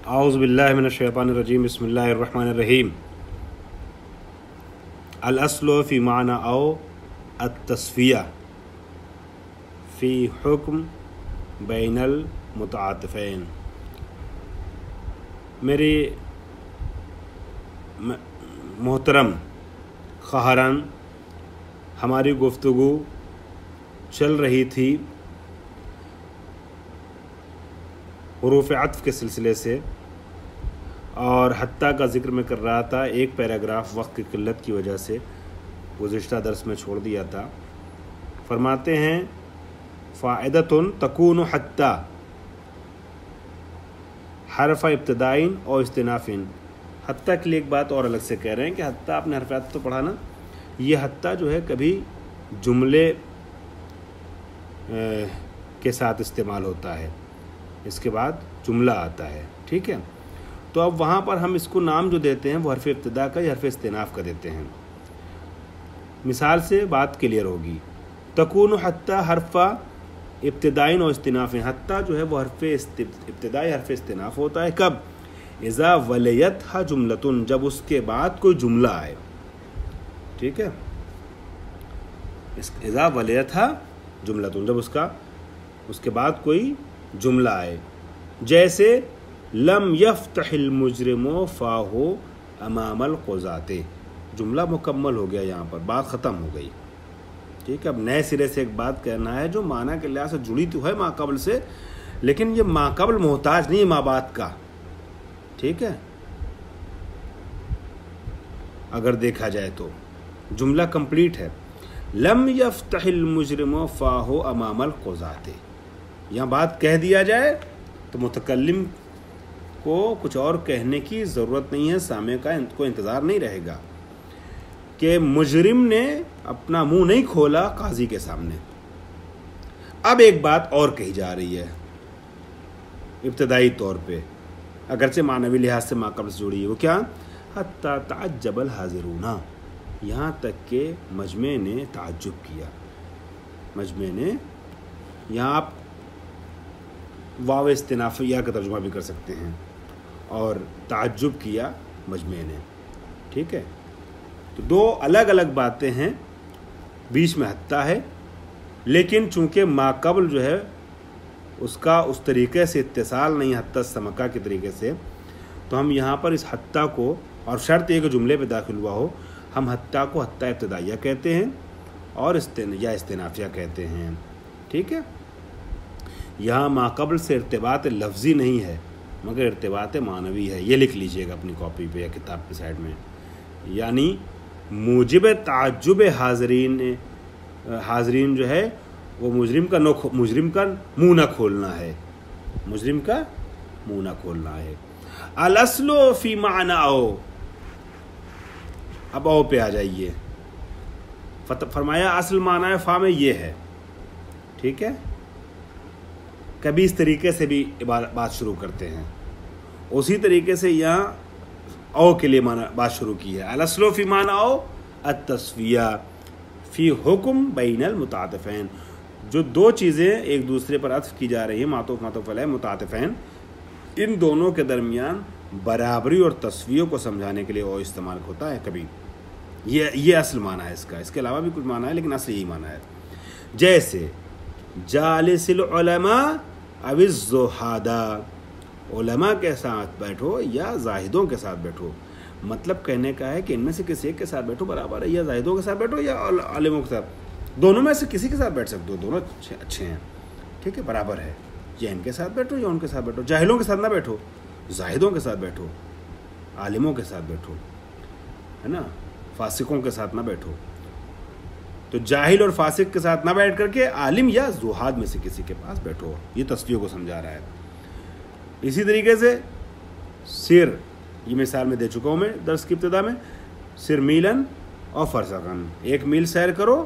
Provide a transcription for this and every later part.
اعوذ باللہ من الشیطان الرجیم بسم اللہ الرحمن الرحیم الاصل فی معنی او التصفیہ فی حکم بین المتعاطفین۔ میری محترم خواہران، ہماری گفتگو چل رہی تھی حروف عطف کے سلسلے سے، اور حتیٰ کا ذکر میں کر رہا تھا۔ ایک پیراگراف وقت کی قلت کی وجہ سے گزشتہ درس میں چھوڑ دیا تھا۔ فرماتے ہیں فائدۃ تکون حتیٰ حرف ابتدائن اور استنافین۔ حتیٰ کے لیے ایک بات اور الگ سے کہہ رہے ہیں کہ حتیٰ آپ نے حرف عطف تو پڑھا نا، یہ حتیٰ جو ہے کبھی جملے کے ساتھ استعمال ہوتا ہے، اس کے بعد جملہ آتا ہے، ٹھیک ہے۔ تو اب وہاں پر ہم اس کو نام جو دیتے ہیں وہ حرف ابتدا کا یا حرف استناف کا دیتے ہیں۔ مثال سے بات کلیئر ہوگی۔ تکون حتیٰ حرف ابتدائن و استناف۔ حتیٰ جو ہے وہ حرف ابتدا یا حرف استناف ہوتا ہے کب؟ اذا ولیتھا جملتن، جب اس کے بعد کوئی جملہ آئے، ٹھیک ہے۔ اذا ولیتھا جملتن، جب اس کے بعد کوئی جملہ آئے، جیسے لم یفتح المجرم فاہ امام القضاۃ۔ جملہ مکمل ہو گیا، یہاں پر بات ختم ہو گئی، ٹھیک ہے۔ اب نئے سرے سے ایک بات کہنا ہے جو معنی کے لحاظ سے جڑی تو ہے ما قبل سے، لیکن یہ ما قبل محتاج نہیں ہے ما بعد کا، ٹھیک ہے۔ اگر دیکھا جائے تو جملہ کمپلیٹ ہے۔ لم یفتح المجرم فاہ امام القضاۃ، یہاں بات کہہ دیا جائے تو متکلم کو کچھ اور کہنے کی ضرورت نہیں ہے، سامع کا کو انتظار نہیں رہے گا کہ مجرم نے اپنا منہ نہیں کھولا قاضی کے سامنے۔ اب ایک بات اور کہی جا رہی ہے ابتدائی طور پہ، اگرچہ معنوی لحاظ سے ما قبل سے جڑی ہے، وہ کیا؟ حتی تعجب الحاضرون، یہاں تک کہ مجمع نے تعجب کیا۔ مجمع نے، یہاں آپ واو استنافیہ کا ترجمہ بھی کر سکتے ہیں، اور تعجب کیا مجمع نے، ٹھیک ہے۔ تو دو الگ الگ باتیں ہیں، بیچ میں حتیٰ ہے، لیکن چونکہ ما قبل جو ہے اس کا اس طریقے سے اتصال نہیں حتیٰ سمکا کے طریقے سے، تو ہم یہاں پر اس حتیٰ کو، اور شرط یہ کہ جملے پہ داخل ہوا ہو، ہم حتیٰ کو حتیٰ ابتدائیہ کہتے ہیں اور یا استنافیہ کہتے ہیں، ٹھیک ہے۔ یہاں ما قبل سے ارتباط لفظی نہیں ہے مگر ارتباط معنوی ہے، یہ لکھ لیجئے گا اپنی کاپی پہ یا کتاب کی سائڈ میں۔ یعنی موجب تعجب حاضرین جو ہے وہ مجرم کا منہ نہ کھولنا ہے، مجرم کا منہ نہ کھولنا ہے۔ الاصل فی معنی او، اب او پہ آ جائیے۔ فرمایا اصل معنی فا میں یہ ہے، ٹھیک ہے۔ کبھی اس طریقے سے بھی بات شروع کرتے ہیں، اسی طریقے سے یہاں او کے لیے بات شروع کی ہے۔ الاصل فی معنی او التصفیہ فی حکم بین المتعاطفین، جو دو چیزیں ایک دوسرے پر عطف کی جا رہی ہیں، معطوف معطوف علیہ متعاطفین، ان دونوں کے درمیان برابری اور تسویہ کو سمجھانے کے لیے او استعمال ہوتا ہے کبھی۔ یہ اصل معنی ہے اس کا، اس کے علاوہ بھی کچھ معنی ہے لیکن اصل یہی معنی ہے۔ جیسے جالس العلماء او الزہادہ، علماء کے ساتھ بیٹھو یا زاہدوں کے ساتھ بیٹھو، مطلب کہنے کا ہے کہ ان میں سے کسی ایک کے ساتھ بیٹھو برابر ہے، یا زاہدوں کے ساتھ بیٹھو یا عالموں کے ساتھ، دونوں میں سے کسی کے ساتھ بیٹھ سکتے ہو، دونوں اچھے ہیں، ٹھیک ہے، برابر ہے، یا ان کے ساتھ بیٹھو یا ان کے ساتھ بیٹھو، جاہلوں کے ساتھ نہ بیٹھو، زاہدوں کے ساتھ بیٹھو، عالموں کے ساتھ بیٹھو، ہے نا، فاسقوں کے ساتھ نہ بیٹھو۔ تو جاہل اور فاسق کے ساتھ نہ بیٹھ کر کے عالم یا زہاد میں سے کسی کے پاس بیٹھو، یہ تسویہ کو سمجھا رہا ہے۔ اسی طریقے سے سر، یہ مثال میں دے چکا ہوں میں درس کی ابتدا میں، سر میلن اور فرسخن، ایک میل سیر کرو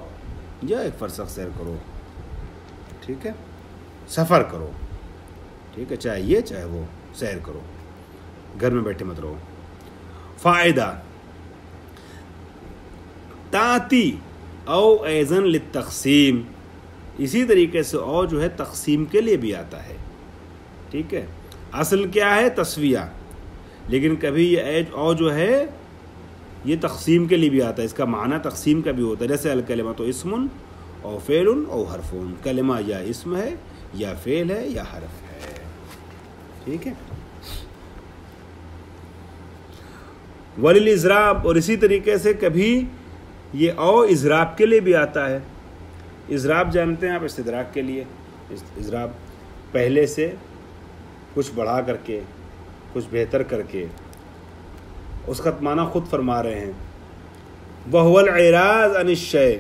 یا ایک فرسخ سیر کرو، ٹھیک ہے، سفر کرو، ٹھیک ہے، چاہے یہ چاہے وہ سیر کرو، گھر میں بیٹھے مت رہو۔ فائدہ تاتی او ایزن للتقسیم، اسی طریقے سے او جو ہے تقسیم کے لیے بھی آتا ہے، ٹھیک ہے۔ اصل کیا ہے؟ تسویہ. لیکن کبھی یہ او جو ہے یہ تقسیم کے لیے بھی آتا ہے، اس کا معنی تقسیم کا بھی ہوتا ہے. جیسے الکلمۃ اسم او فعل او حرف. کلمہ یا اسم ہے یا فعل ہے یا حرف ہے. ٹھیک ہے. وللاضراب، اور اسی طریقے سے کبھی یہ او اضراب کے لیے بھی آتا ہے. اضراب جانتے ہیں آپ، استدراک کے لیے. اضراب پہلے سے کچھ بڑھا کر کے کچھ بہتر کر کے، اس کا معنی خود فرما رہے ہیں. وَهُوَ الْإِعْرَاضُ عَنِ الشَّيْءِ،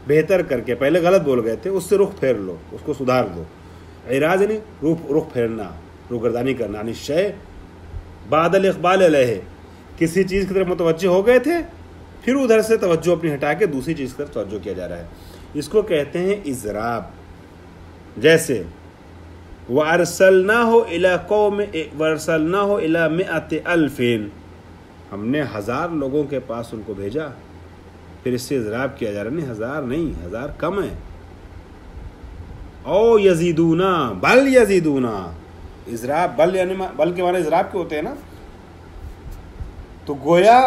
بہتر کر کے، پہلے غلط بول گئے تھے، اس سے رخ پھیر لو، اس کو سدھار دو. اعراض یعنی رخ پھیرنا، روگردانی کرنا. عن الشَّيْءِ بعد الاقبال علیہ، کسی چیز کی طرف متوجہ ہو گئے تھے، پھر ادھر سے توجہ اپنی ہٹا کے دوسری چیز کی طرف توجہ کیا جا رہا ہے. اس کو کہتے ہیں اضراب. جیسے وَأَرْسَلْنَاهُ إِلَى 100,000، ہم نے 1000 لوگوں کے پاس ان کو بھیجا. پھر اس سے اضراب کیا جا رہا ہے، نہیں 1000 نہیں، 1000 کم ہے. او یزیدونا، بل یزیدونا. اضراب بل یعنی بل کے معنی اضراب کے ہوتے ہیں نا. تو گویا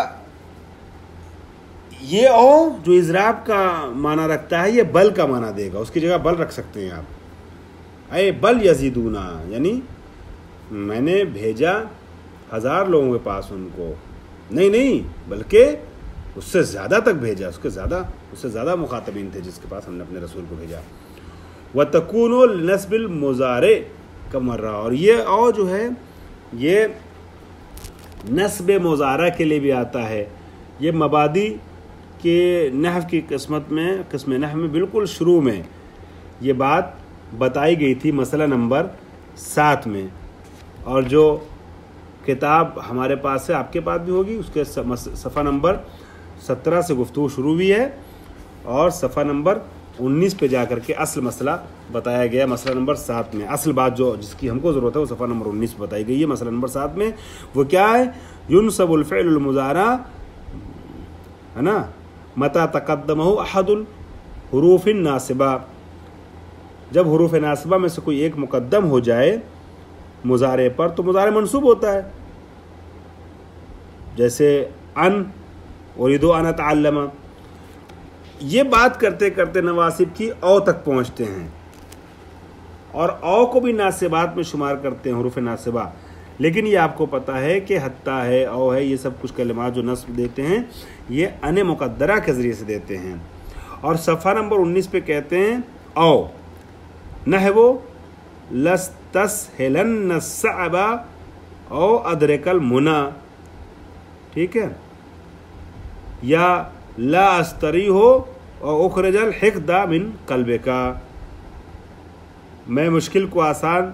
یہ او جو اضراب کا معنی رکھتا ہے یہ بل کا معنی دے گا. اس کی جگہ بل رکھ سکتے ہیں آپ. اے بل یزیدونا، یعنی میں نے بھیجا 1000 لوگوں کے پاس ان کو، نہیں بلکہ اس سے زیادہ تک بھیجا. اس سے زیادہ مخاطبین تھے جس کے پاس ہم نے اپنے رسول کو بھیجا. وَتَكُونُ لِنَصْبِ الْمُضَارِعِ كَمَرَّةٍ، اور یہ او جو ہے یہ نصب مضارع کے لیے بھی آتا ہے. یہ مبادی کے نحو کی قسم نحو میں بالکل شروع میں یہ بات بتائی گئی تھی، مسئلہ نمبر 7 میں. اور جو کتاب ہمارے پاس ہے، آپ کے پاس بھی ہوگی، اس کے صفحہ نمبر 17 سے گفتگو شروع ہوئی ہے، اور صفحہ نمبر 19 پہ جا کر کے اصل مسئلہ بتایا گیا. مسئلہ نمبر 7 میں اصل بات جو جس کی ہم کو ضرورت ہے وہ صفحہ نمبر 19 پہ بتائی گئی ہے. مسئلہ نمبر 7 میں وہ کیا ہے؟ ينصب الفعل المضارع، ہے نا، متى تقدمه احد الحروف الناصبہ، جب حروف ناصبہ میں سے کوئی ایک مقدم ہو جائے مضارع پر تو مضارع منصوب ہوتا ہے. جیسے ان اريد ان اتعلم. یہ بات کرتے کرتے نواصب کی او تک پہنچتے ہیں، اور او کو بھی ناصبات میں شمار کرتے ہیں، حروف ناصبہ. لیکن یہ آپ کو پتہ ہے کہ حتیٰ ہے، او ہے، یہ سب کچھ کلمات جو نصب دیتے ہیں یہ ان مقدرہ کے ذریعے سے دیتے ہیں. اور صفحہ نمبر 19 پہ کہتے ہیں او نحو لستسهلن الصعب او ادرک المنى. ٹھیک ہے. یا لا استریح او اخرج الحقد من قلبک، میں مشکل کو آسان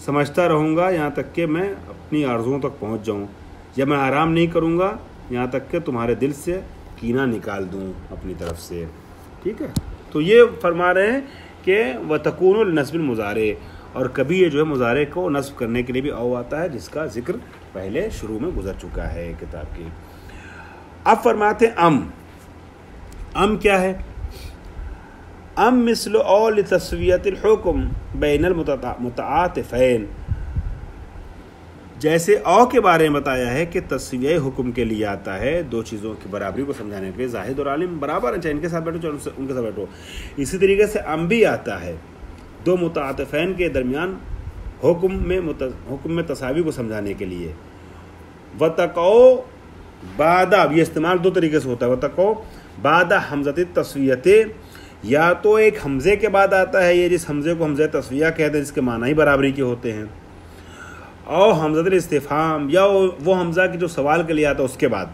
سمجھتا رہوں گا یہاں تک کہ میں اپنی آرزوؤں تک پہنچ جاؤں، یا میں آرام نہیں کروں گا یہاں تک کہ تمہارے دل سے کینہ نکال دوں اپنی طرف سے. ٹھیک ہے. تو یہ فرما رہے ہیں کہ وَتَكُونُ لِنَصْبِ الْمُضَارِعِ، اور کبھی یہ جو ہے مضارع کو نصب کرنے کے لیے بھی او آتا ہے، جس کا ذکر پہلے شروع میں گزر چکا ہے کتاب کی. اب فرماتے ہیں ام کیا ہے؟ ام مثل او لتسویت الحکم بین المتعاطفین، جیسے او کے بارے میں بتایا ہے کہ تسویہ حکم کے لیے آتا ہے، دو چیزوں کی برابری کو سمجھانے کے لیے. زاہد اور عالم برابر ہیں، چاہے ان کے ساتھ بیٹھو چاہے ان کے ساتھ بیٹھو. اسی طریقے سے ام بھی آتا ہے دو متعاطفین کے درمیان حکم میں تساوی کو سمجھانے کے لیے. وتقو بعد، یہ استعمال دو طریقے سے ہوتا ہے. وتقو بعد حمزۃ التسویۃ، یا تو ایک حمزے کے بعد آتا ہے، یہ جس حمزے کو حمزہ تسویہ کہتے ہیں، جس کے معنی ہی برابری کے ہوتے ہیں، اور حمزۃ الاستفہام، یا وہ حمزہ کی جو سوال کے لیے آتا ہے اس کے بعد.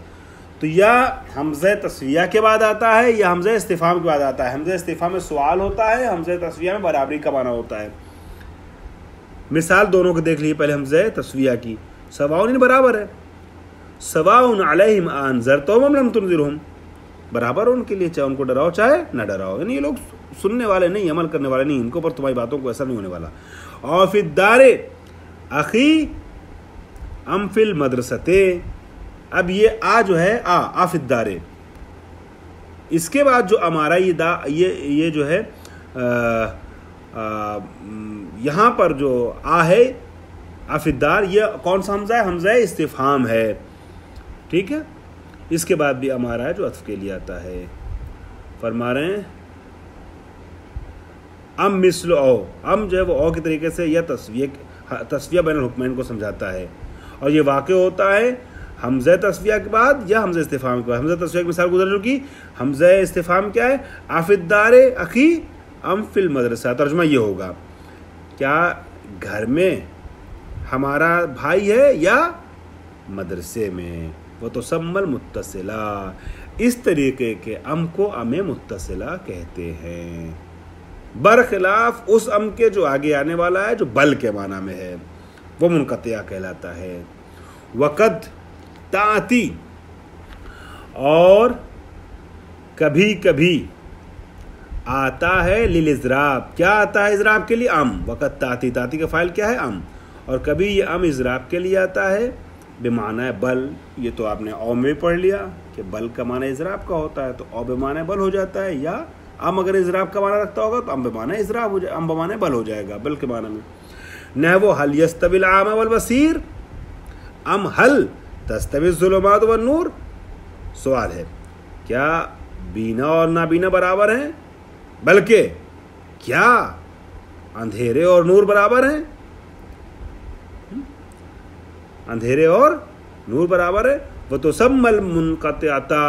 تو یا حمزہ تسویہ کے بعد آتا ہے یا حمزہ استفہام کے بعد آتا ہے. حمزہ استفہام میں سوال ہوتا ہے، حمزہ تسویہ میں برابری کا معنی ہوتا ہے. مثال دونوں کو دیکھ لیجیے. پہلے حمزہ تسویہ کی، سواء برابر ہے، سواء علیہم انذرتہم ام لم تنذرہم، برابر ان کے لیے، چاہے ان کو ڈراؤ چاہے نہ ڈراؤ. یعنی یہ لوگ سننے والے نہیں، عمل کرنے والے نہیں، ان کو پر تمہاری باتوں کو ایسا نہیں ہونے والا. اور فی الدار اخی ام فی المدرسۃ، اب یہ آ جو ہے آ فی الدار، اس کے بعد جو ہمارا یہ جو ہے یہاں پر جو آ ہے افدار یہ کون سا حمزہ ہے؟ حمزہ استفہام ہے، ٹھیک ہے. اس کے بعد بھی ام آ رہا ہے جو عطف کے لیے آتا ہے. فرما رہے ہیں ام مثل او، ام جو ہے وہ او کے طریقے سے یا تسویہ بین الحکمین کو سمجھاتا ہے، اور یہ واقع ہوتا ہے حمزہ تسویہ کے بعد یا حمزہ استفہام کے بعد. حمزہ تسویہ کی مثال گزر چکی. حمزہ استفہام کیا ہے؟ افدار اخی ام فی المدرسہ. ترجمہ یہ ہوگا کیا گھر میں ہمارا بھائی ہے یا مدرسے میں. وہ تو سمل متصلہ، اس طریقے کے ام کو ام متصلہ کہتے ہیں، برخلاف اس ام کے جو آگے آنے والا ہے جو بل کے معنی میں ہے، وہ منقطع کہلاتا ہے. وقد تاتی، اور کبھی کبھی آتا ہے للاضراب. کیا آتا ہے اضراب کے لیے؟ ام. وقد تاتی، تاتی کا فاعل کیا ہے؟ ام. اور کبھی یہ ام اضراب کے لیے آتا ہے بمعنی بل. یہ تو آپ نے او میں پڑھ لیا کہ بل کا معنی اضراب کا ہوتا ہے، تو او بمعنی بل ہو جاتا ہے. یا ام اگر اضراب کا معنی رکھتا ہوگا تو ام بمعنی اضراب ہو جائے، ام بمعنی بل ہو جائے گا بل کے معنی میں. نحو حل یستوی العامی والبصیر ام حل تستوی الظلمات والنور. سوال ہے کیا بینا اور نابینا برابر ہیں؟ بلکہ کیا اندھیرے اور نور برابر ہیں؟ اندھیرے اور نور برابر ہے. وہ تو سمل منقطعتا،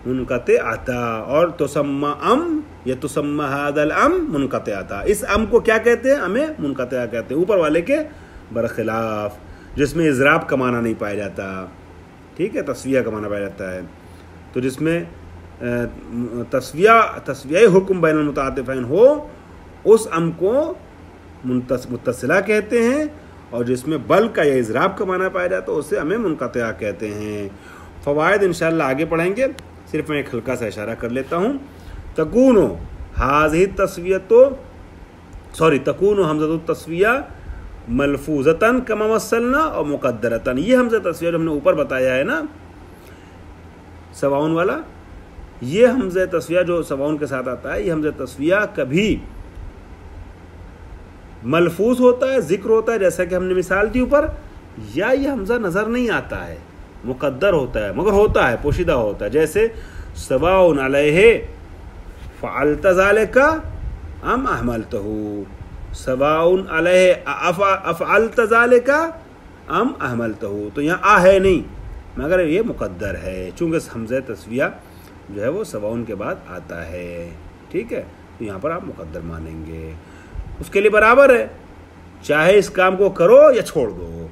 منقطعتا، اور تسمى ام یا تسمى هذا الام منقطعتا. اس ام کو کیا کہتے ہیں؟ ہمیں منقطع کہتے ہیں، اوپر والے کے برخلاف، جس میں اضراب کا معنی نہیں پایا جاتا، ٹھیک ہے، تسویہ کا معنی پایا جاتا ہے. تو جس میں تسویہ حکم بین المتعاطفین ہو اس ام کو متصلہ کہتے ہیں، اور جس میں بل کا یا اضراب کا معنی پایا جاتا ہے اسے ہمیں منقطع کہتے ہیں. فوائد انشاءاللہ آگے پڑھیں گے، صرف میں ایک ہلکا سا اشارہ کر لیتا ہوں. تکون حمزۃ التسویہ ملفوظتاً کما مثلنا اور مقدرتاً. یہ حمزہ تسویہ جو ہم نے اوپر بتایا ہے نا سواؤن والا، یہ حمزہ تسویہ جو سواؤن کے ساتھ آتا ہے، یہ حمزہ تسویہ کبھی ملفوظ ہوتا ہے، ذکر ہوتا ہے جیسا کہ ہم نے مثال دی اوپر، یا یہ حمزہ نظر نہیں آتا ہے، مقدر ہوتا ہے، مگر ہوتا ہے، پوشیدہ ہوتا ہے. جیسے سواء علیہ فعلت ذلک ام اہملتہ، سواء علیہ افعلت ذلک ام اہملتہ. تو یہاں ہے نہیں مگر یہ مقدر ہے، چونکہ حمزہ تسویہ جو ہے وہ سواء کے بعد آتا ہے، ٹھیک ہے. تو یہاں پر آپ مقدر مانیں گے، اس کے لیے برابر ہے، چاہے اس کام کو کرو یا چھوڑ دو.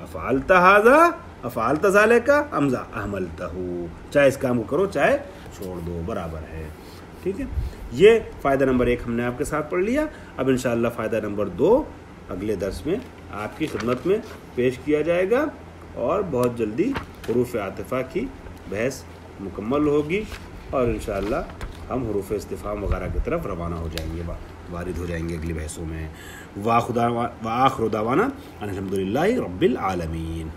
افعلت ھذا افعلت ذلک ام اہملتہ، چاہے اس کام کو کرو چاہے چھوڑ دو، برابر ہے، ٹھیک ہے. یہ فائدہ نمبر 1 ہم نے آپ کے ساتھ پڑھ لیا. اب انشاءاللہ فائدہ نمبر 2 اگلے درس میں آپ کی خدمت میں پیش کیا جائے گا، اور بہت جلدی حروف عاطفہ کی بحث مکمل ہوگی، اور انشاءاللہ ہم حروف استفہام وغیرہ کی طرف روانہ ہو جائیں گے، وارد ہو جائیں گے اگلی بحثوں میں. وآخر دعوانا الحمدللہ رب العالمین.